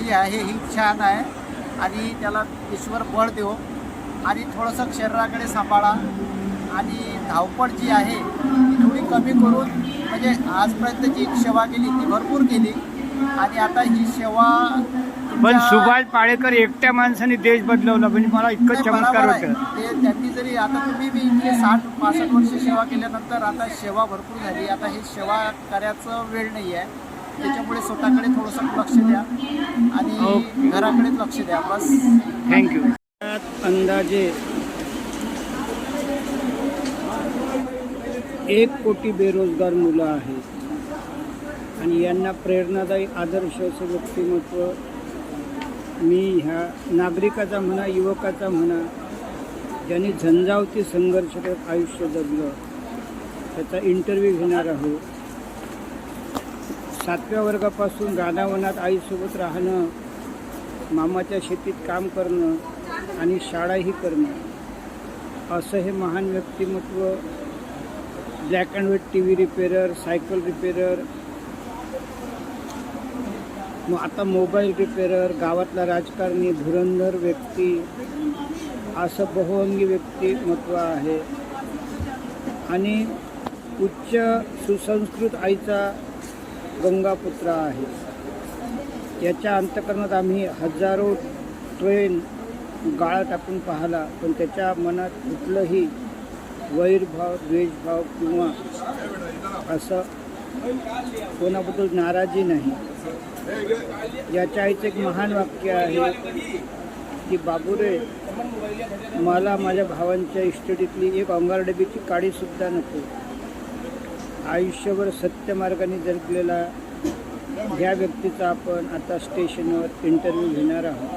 जी आहे ही छान आहे आणि त्याला ईश्वर बळ देव आणि थोडंसं शरीराकडे सांभाळा आणि धावपळ जी आहे ती थोडी कमी करून म्हणजे आजपर्यंत जी सेवा केली ती भरपूर केली आणि आता ही सेवा पण सुभाष पाळेकर एकट्या माणसाने देश बदलवला म्हणजे मला इतकं नाही, चमत्कार बरोबर आहे. होतं. ते त्यांनी जरी आता तुम्ही बी इतके 60-65 वर्ष सेवा केल्यानंतर आता सेवा भरपूर झाली. आता हे सेवा करायचं वेळ नाही आहे. त्याच्यामुळे स्वतःकडे थोडंसं लक्ष द्या आणि घराकडे लक्ष द्या बस. थँक्यू. अंदाजे 1 कोटी बेरोजगार मुलं आहेत आणि यांना प्रेरणादायी आदर्श असं व्यक्तिमत्व मी ह्या नागरिकाचा म्हणा, युवकाचा म्हणा, ज्यांनी झंझावती संघर्ष करत आयुष्य जगलं त्याचा इंटरव्ह्यू घेणार आहोत. 7व्या वर्गापासून रानावनात आईसोबत राहणं, मामाच्या शेतीत काम करणं आणि शाळाही करणं असं हे महान व्यक्तिमत्व black and white T V repairer, cycle repairer, मग आता मोबाईल रिपेअरर, गावातला राजकारणी, धुरंधर व्यक्ती असं बहुअंगी व्यक्तिमत्व आहे आणि उच्च सुसंस्कृत आईचा गंगापुत्र आहे. याच्या अंतःकरणात आम्ही हजारो ट्रेन गाळा टाकून पाहिला पण त्याच्या मनात कुठलंही वैरभाव, द्वेषभाव किंवा असं कोणाबद्दल नाराजी नाही. याच्या आईचं एक महान वाक्य आहे की बाबूरे, मला माझ्या भावांच्या इस्टेटीतली एक अंगारडबीची काडीसुद्धा नको. आयुष्यभर सत्यमार्गाने जगलेला ह्या व्यक्तीचा आपण आता स्टेशनवर इंटरव्ह्यू घेणार आहोत.